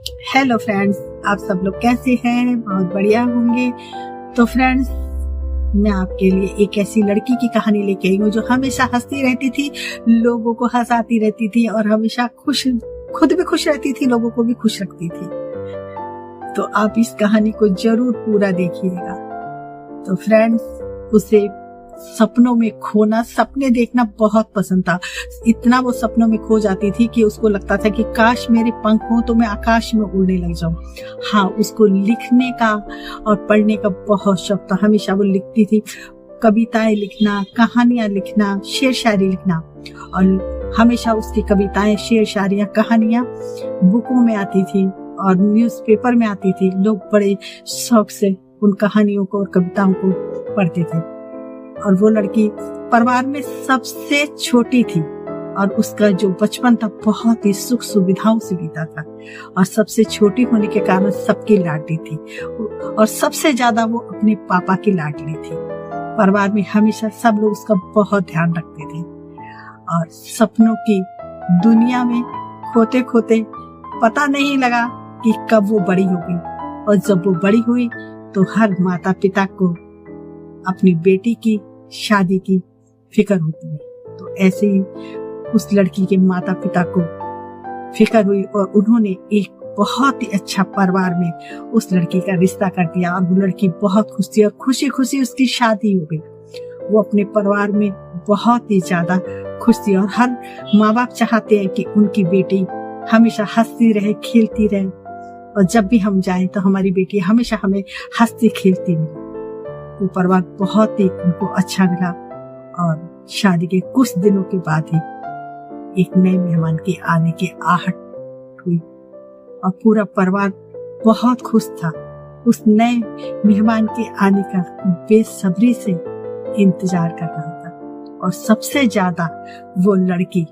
Hello friends, आप सब लोग कैसे हैं? बहुत बढ़िया होंगे। तो फ्रेंड्स, मैं आपके लिए एक ऐसी लड़की की कहानी लेके आई हूँ जो हमेशा हंसती रहती थी, लोगों को हंसाती रहती थी और हमेशा खुद भी खुश रहती थी, लोगों को भी खुश रखती थी। तो आप इस कहानी को जरूर पूरा देखिएगा। तो फ्रेंड्स, उसे सपनों में खोना, सपने देखना बहुत पसंद था। इतना वो सपनों में खो जाती थी कि उसको लगता था कि काश मेरे पंख हो तो मैं आकाश में उड़ने लग जाऊं। हाँ, उसको लिखने का और पढ़ने का बहुत शौक था। हमेशा वो लिखती थी, कविताएं लिखना, कहानियां लिखना, शेर शायरी लिखना। और हमेशा उसकी कविताएं, शेर शायरियां, कहानियां बुकों में आती थी और न्यूज़पेपर में आती थी। लोग बड़े शौक से उन कहानियों को और कविताओं को पढ़ते थे। और वो लड़की परिवार में सबसे छोटी थी और उसका जो बचपन था बहुत ही सुख सुविधाओं से बीता था। और सबसे छोटी होने के कारण सबकी लाडली थी और सबसे ज्यादा वो अपने पापा की लाडली थी। परिवार में हमेशा सब लोग उसका बहुत ध्यान रखते थे। और सपनों की दुनिया में खोते खोते पता नहीं लगा कि कब वो बड़ी हो गई। और जब वो बड़ी हुई तो हर माता पिता को अपनी बेटी की शादी की फिक्र होती है। तो ऐसे ही उस लड़की के माता पिता को फिक्र हुई और उन्होंने एक बहुत ही अच्छा परिवार में उस लड़की का रिश्ता कर दिया। और वो लड़की बहुत खुश थी और खुशी खुशी उसकी शादी हो गई। वो अपने परिवार में बहुत ही ज्यादा खुश थी और हर माँ बाप चाहते हैं कि उनकी बेटी हमेशा हंसती रहे, खेलती रहे। और जब भी हम जाएं तो हमारी बेटी हमेशा हमें हंसती खेलती मिले। वो परिवार बहुत ही उनको अच्छा मिला। और शादी के कुछ दिनों के बाद ही एक नए मेहमान के आने की आहट हुई और पूरा परिवार बहुत खुश था। उस नए मेहमान के आने का बेसब्री से इंतजार कर रहा था। और सबसे ज्यादा वो लड़की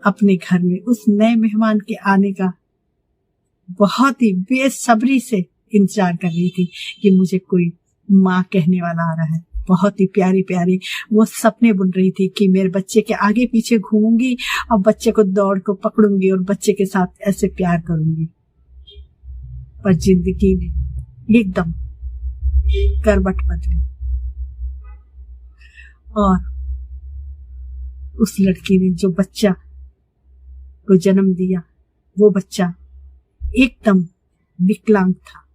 अपने घर में उस नए मेहमान के आने का बहुत ही बेसब्री से इंतजार कर रही थी कि मुझे कोई माँ कहने वाला आ रहा है। बहुत ही प्यारी प्यारी वो सपने बुन रही थी कि मेरे बच्चे के आगे पीछे घूमूंगी और बच्चे को दौड़ को पकड़ूंगी और बच्चे के साथ ऐसे प्यार करूंगी। पर जिंदगी ने एकदम करवट बदली और उस लड़की ने जो बच्चा को जन्म दिया, वो बच्चा एकदम विकलांग था।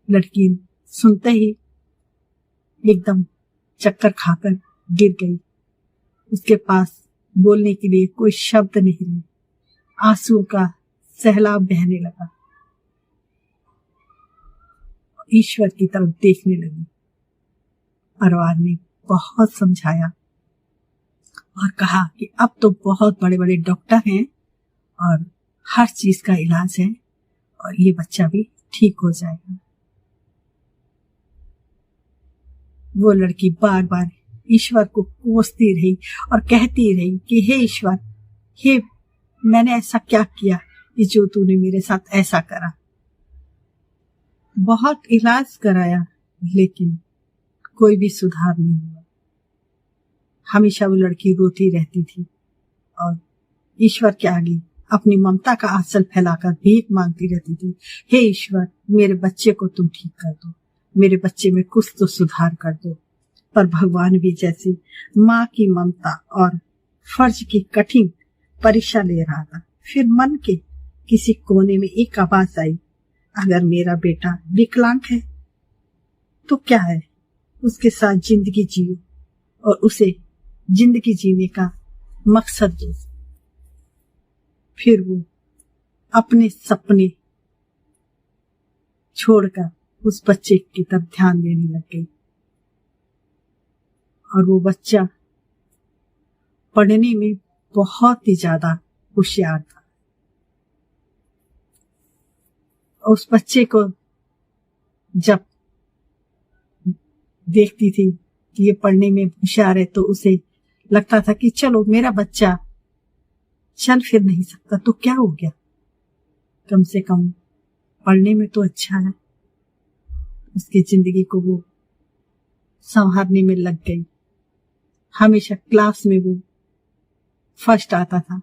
लड़की सुनते ही एकदम चक्कर खाकर गिर गई। उसके पास बोलने के लिए कोई शब्द नहीं रहे। आंसुओं का सैलाब बहने लगा। ईश्वर की तरफ देखने लगी। परिवार ने बहुत समझाया और कहा कि अब तो बहुत बड़े बड़े डॉक्टर हैं और हर चीज का इलाज है और ये बच्चा भी ठीक हो जाएगा। वो लड़की बार बार ईश्वर को कोसती रही और कहती रही कि हे ईश्वर, हे मैंने ऐसा क्या किया कि जो तूने मेरे साथ ऐसा करा। बहुत इलाज कराया लेकिन कोई भी सुधार नहीं हुआ। हमेशा वो लड़की रोती रहती थी और ईश्वर के आगे अपनी ममता का आंचल फैलाकर भीख मांगती रहती थी। हे ईश्वर, मेरे बच्चे को तुम ठीक कर दो, मेरे बच्चे में कुछ तो सुधार कर दो। पर भगवान भी जैसे माँ की ममता और फर्ज की कठिन परीक्षा ले रहा था। फिर मन के किसी कोने में एक आवाज आई, अगर मेरा बेटा विकलांग है तो क्या है, उसके साथ जिंदगी जियो और उसे जिंदगी जीने का मकसद दो। फिर वो अपने सपने छोड़कर उस बच्चे की तरफ ध्यान देने लग गई। और वो बच्चा पढ़ने में बहुत ही ज्यादा होशियार था। उस बच्चे को जब देखती थी कि ये पढ़ने में होशियार है तो उसे लगता था कि चलो, मेरा बच्चा चल फिर नहीं सकता तो क्या हो गया, कम से कम पढ़ने में तो अच्छा है। उसकी जिंदगी को वो संवारने में लग गई। हमेशा क्लास में वो फर्स्ट आता था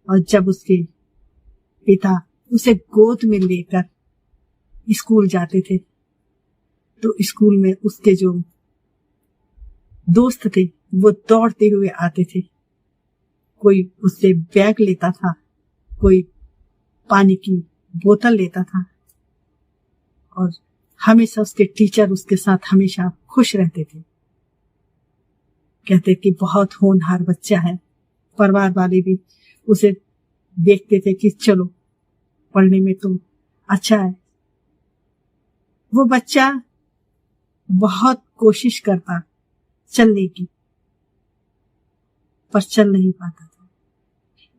और जब उसके पिता उसे गोद में लेकर स्कूल जाते थे, तो स्कूल में उसके जो दोस्त थे वो दौड़ते हुए आते थे। कोई उससे बैग लेता था, कोई पानी की बोतल लेता था, और हमेशा उसके टीचर उसके साथ हमेशा खुश रहते थे। कहते कि बहुत होनहार बच्चा है। परिवार वाले भी उसे देखते थे कि चलो पढ़ने में तो अच्छा है। वो बच्चा बहुत कोशिश करता चलने की, पर चल नहीं पाता था।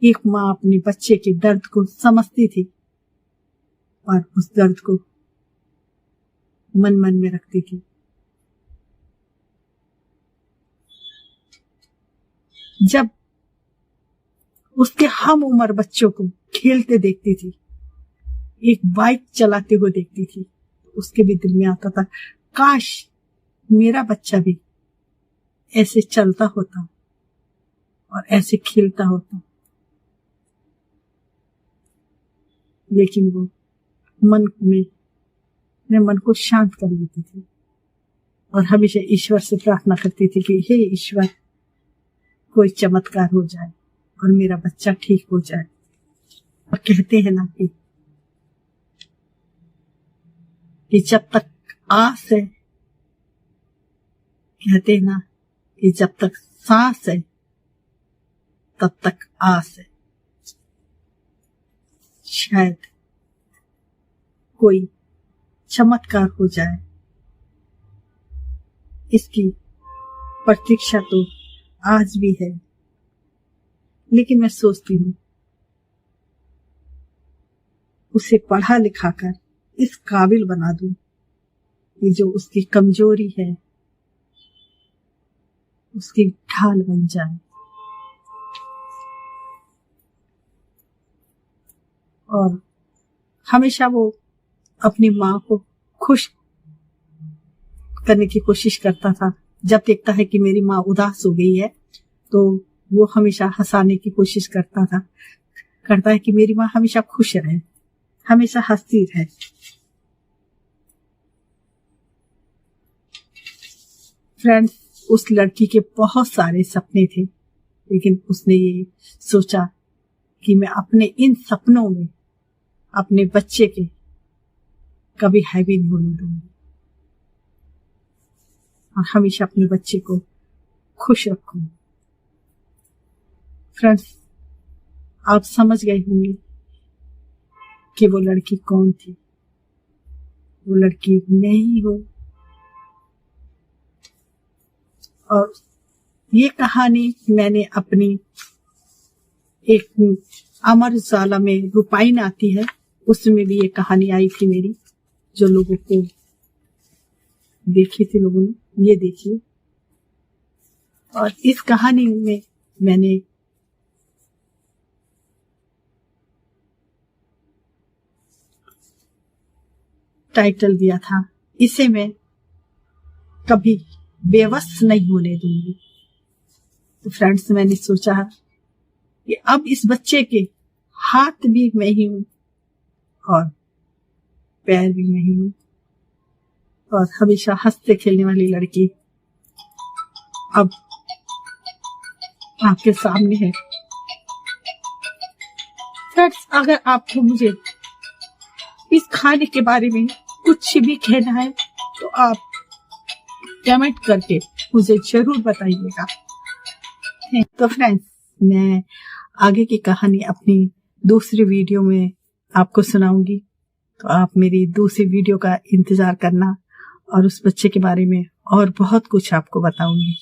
एक माँ अपने बच्चे के दर्द को समझती थी, पर उस दर्द को मन मन में रखती थी। जब उसके हम उम्र बच्चों को खेलते देखती थी, एक बाइक चलाते हुए देखती थी, तो उसके भी दिल में आता था काश मेरा बच्चा भी ऐसे चलता होता और ऐसे खेलता होता। लेकिन वो मन को शांत कर लेती थी और हमेशा ईश्वर से प्रार्थना करती थी कि हे ईश्वर, कोई चमत्कार हो जाए और मेरा बच्चा ठीक हो जाए। और कहते हैं ना कि जब तक आस है, कहते हैं ना कि जब तक सांस है तब तक आस है। शायद कोई चमत्कार हो जाए, इसकी प्रतीक्षा तो आज भी है। लेकिन मैं सोचती हूँ उसे पढ़ा लिखा कर इस काबिल बना दूं कि जो उसकी कमजोरी है उसकी ढाल बन जाए, और हमेशा वो अपनी माँ को खुश करने की कोशिश करता था। जब देखता है कि मेरी माँ उदास हो गई है तो वो हमेशा हंसाने की कोशिश करता है कि मेरी माँ हमेशा खुश रहे, हमेशा हंसती रहे। फ्रेंड्स, उस लड़की के बहुत सारे सपने थे, लेकिन उसने ये सोचा कि मैं अपने इन सपनों में अपने बच्चे के कभी हैवी नहीं होने दूंगी और हमेशा अपने बच्चे को खुश रखूंगी। फ्रेंड्स, आप समझ गए होंगे कि वो लड़की कौन थी। वो लड़की मैं ही हूं, और ये कहानी मैंने अपनी एक अमर उजाला में रूपाइन आती है, उसमें भी ये कहानी आई थी मेरी, जो लोगों को देखी थी, लोगों ने ये देखी। और इस कहानी में मैंने टाइटल दिया था, इसे मैं कभी बेवस नहीं होने दूंगी। तो फ्रेंड्स, मैंने सोचा कि अब इस बच्चे के हाथ भी मैं ही हूं और पैर भी मैं ही हूं, और हमेशा हंसते खेलने वाली लड़की अब आपके सामने है। फ्रेंड्स, अगर आपको मुझे इस कहानी के बारे में कुछ भी कहना है तो आप कमेंट करके मुझे जरूर बताइएगा। तो फ्रेंड्स, मैं आगे की कहानी अपनी दूसरी वीडियो में आपको सुनाऊंगी, तो आप मेरी दूसरी वीडियो का इंतजार करना, और उस बच्चे के बारे में और बहुत कुछ आपको बताऊंगी।